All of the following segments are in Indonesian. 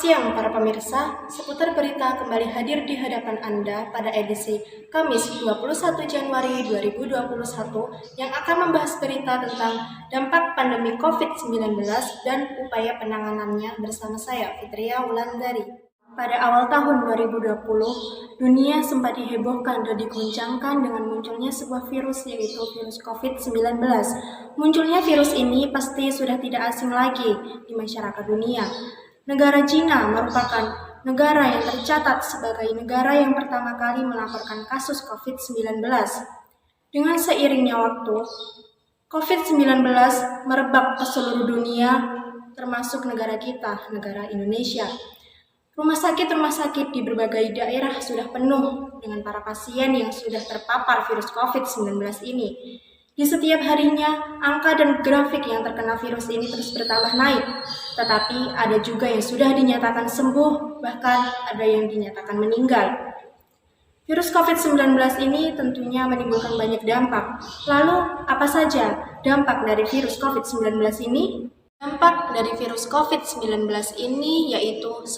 siang para pemirsa, seputar berita kembali hadir di hadapan Anda pada edisi Kamis 21 Januari 2021 yang akan membahas berita tentang dampak pandemi COVID-19 dan upaya penanganannya bersama saya, Fitria Wulandari. Pada awal tahun 2020, dunia sempat dihebohkan dan diguncangkan dengan munculnya sebuah virus yaitu virus COVID-19. Munculnya virus ini pasti sudah tidak asing lagi di masyarakat dunia. Negara Cina merupakan negara yang tercatat sebagai negara yang pertama kali melaporkan kasus COVID-19. Dengan seiringnya waktu, COVID-19 merebak ke seluruh dunia, termasuk negara kita, negara Indonesia. Rumah sakit di berbagai daerah sudah penuh dengan para pasien yang sudah terpapar virus COVID-19 ini. Di setiap harinya, angka dan grafik yang terkena virus ini terus bertambah naik. Tetapi ada juga yang sudah dinyatakan sembuh, bahkan ada yang dinyatakan meninggal. Virus COVID-19 ini tentunya menimbulkan banyak dampak. Lalu, apa saja dampak dari virus COVID-19 ini? Dampak dari virus COVID-19 ini yaitu 1.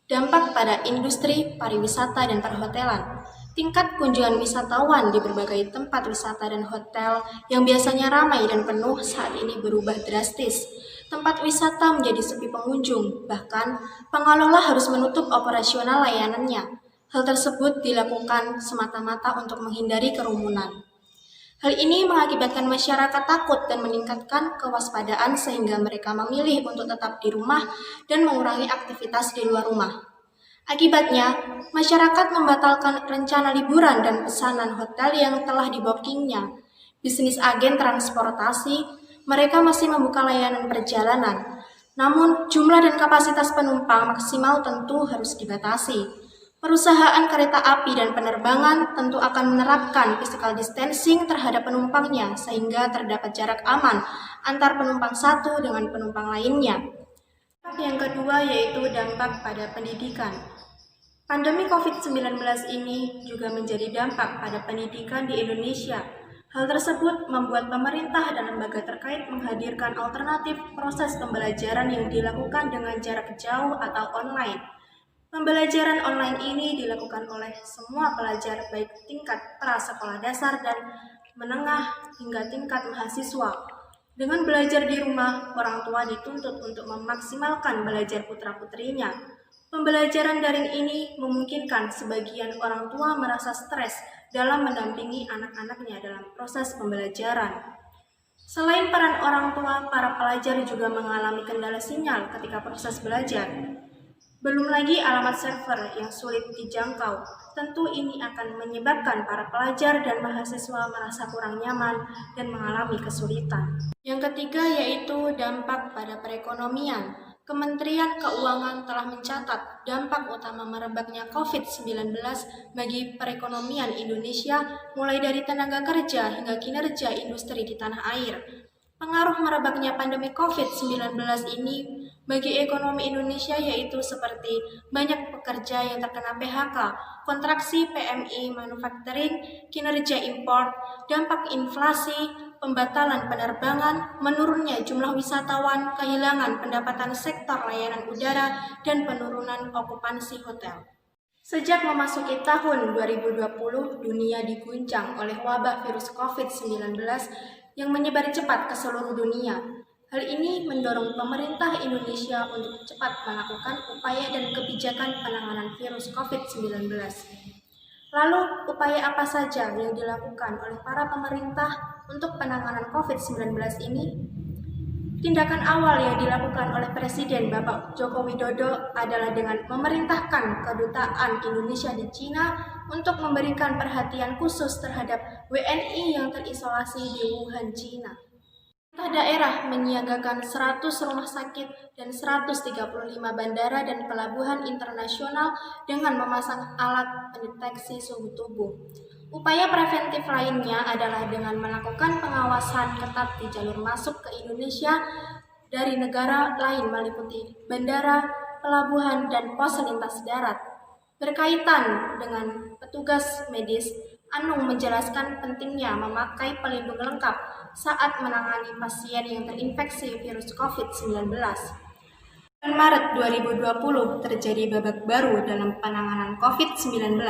Dampak pada industri pariwisata dan perhotelan. Tingkat kunjungan wisatawan di berbagai tempat wisata dan hotel yang biasanya ramai dan penuh saat ini berubah drastis. Tempat wisata menjadi sepi pengunjung, bahkan pengelola harus menutup operasional layanannya. Hal tersebut dilakukan semata-mata untuk menghindari kerumunan. Hal ini mengakibatkan masyarakat takut dan meningkatkan kewaspadaan sehingga mereka memilih untuk tetap di rumah dan mengurangi aktivitas di luar rumah. Akibatnya, masyarakat membatalkan rencana liburan dan pesanan hotel yang telah di-bookingnya. Bisnis agen transportasi, mereka masih membuka layanan perjalanan. Namun, jumlah dan kapasitas penumpang maksimal tentu harus dibatasi. Perusahaan kereta api dan penerbangan tentu akan menerapkan physical distancing terhadap penumpangnya sehingga terdapat jarak aman antar penumpang satu dengan penumpang lainnya. Yang kedua yaitu dampak pada pendidikan. Pandemi COVID-19 ini juga menjadi dampak pada pendidikan di Indonesia. Hal tersebut membuat pemerintah dan lembaga terkait menghadirkan alternatif proses pembelajaran yang dilakukan dengan jarak jauh atau online. Pembelajaran online ini dilakukan oleh semua pelajar baik tingkat prasekolah dasar dan menengah hingga tingkat mahasiswa. Dengan belajar di rumah, orang tua dituntut untuk memaksimalkan belajar putra-putrinya. Pembelajaran daring ini memungkinkan sebagian orang tua merasa stres dalam mendampingi anak-anaknya dalam proses pembelajaran. Selain peran orang tua, para pelajar juga mengalami kendala sinyal ketika proses belajar. Belum lagi alamat server yang sulit dijangkau. Tentu ini akan menyebabkan para pelajar dan mahasiswa merasa kurang nyaman dan mengalami kesulitan. Yang ketiga yaitu dampak pada perekonomian. Kementerian Keuangan telah mencatat dampak utama merebaknya COVID-19 bagi perekonomian Indonesia mulai dari tenaga kerja hingga kinerja industri di tanah air. Pengaruh merebaknya pandemi COVID-19 ini bagi ekonomi Indonesia yaitu seperti banyak pekerja yang terkena PHK, kontraksi PMI manufacturing, kinerja impor, dampak inflasi, pembatalan penerbangan, menurunnya jumlah wisatawan, kehilangan pendapatan sektor layanan udara, dan penurunan okupansi hotel. Sejak memasuki tahun 2020, dunia diguncang oleh wabah virus COVID-19 yang menyebar cepat ke seluruh dunia. Hal ini mendorong pemerintah Indonesia untuk cepat melakukan upaya dan kebijakan penanganan virus COVID-19. Lalu, upaya apa saja yang dilakukan oleh para pemerintah untuk penanganan COVID-19 ini? Tindakan awal yang dilakukan oleh Presiden Bapak Joko Widodo adalah dengan memerintahkan Kedutaan Indonesia di Cina untuk memberikan perhatian khusus terhadap WNI yang terisolasi di Wuhan, Cina. Daerah menyiagakan 100 rumah sakit dan 135 bandara dan pelabuhan internasional dengan memasang alat pendeteksi suhu tubuh. Upaya preventif lainnya adalah dengan melakukan pengawasan ketat di jalur masuk ke Indonesia dari negara lain meliputi bandara, pelabuhan, dan pos lintas darat. Berkaitan dengan petugas medis, Anung menjelaskan pentingnya memakai pelindung lengkap saat menangani pasien yang terinfeksi virus COVID-19. Maret 2020 terjadi babak baru dalam penanganan COVID-19.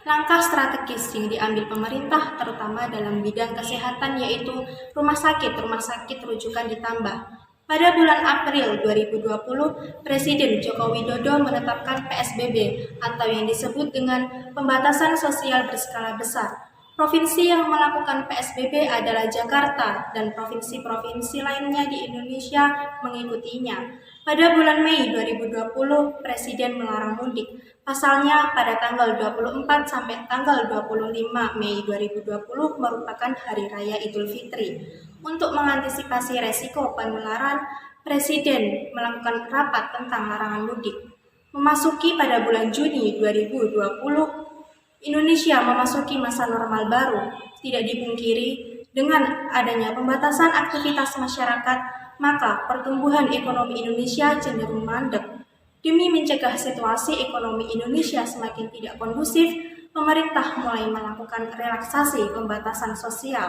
Langkah strategis yang diambil pemerintah terutama dalam bidang kesehatan yaitu rumah sakit rujukan ditambah. Pada bulan April 2020, Presiden Joko Widodo menetapkan PSBB atau yang disebut dengan pembatasan sosial berskala besar. Provinsi yang melakukan PSBB adalah Jakarta dan provinsi-provinsi lainnya di Indonesia mengikutinya. Pada bulan Mei 2020, Presiden melarang mudik. Pasalnya, pada tanggal 24 sampai tanggal 25 Mei 2020 merupakan Hari Raya Idul Fitri. Untuk mengantisipasi resiko penularan, Presiden melakukan rapat tentang larangan mudik. Memasuki pada bulan Juni 2020, Indonesia memasuki masa normal baru. Tidak dipungkiri, dengan adanya pembatasan aktivitas masyarakat, maka pertumbuhan ekonomi Indonesia cenderung mandek. Demi mencegah situasi ekonomi Indonesia semakin tidak kondusif, pemerintah mulai melakukan relaksasi pembatasan sosial.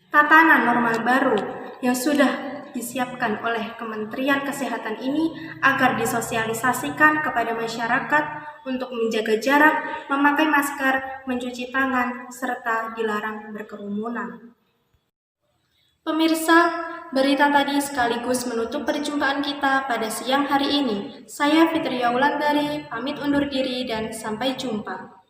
Tatanan normal baru yang sudah disiapkan oleh Kementerian Kesehatan ini agar disosialisasikan kepada masyarakat untuk menjaga jarak, memakai masker, mencuci tangan, serta dilarang berkerumunan. Pemirsa, berita tadi sekaligus menutup perjumpaan kita pada siang hari ini. Saya Fitria Wulandari, pamit undur diri dan sampai jumpa.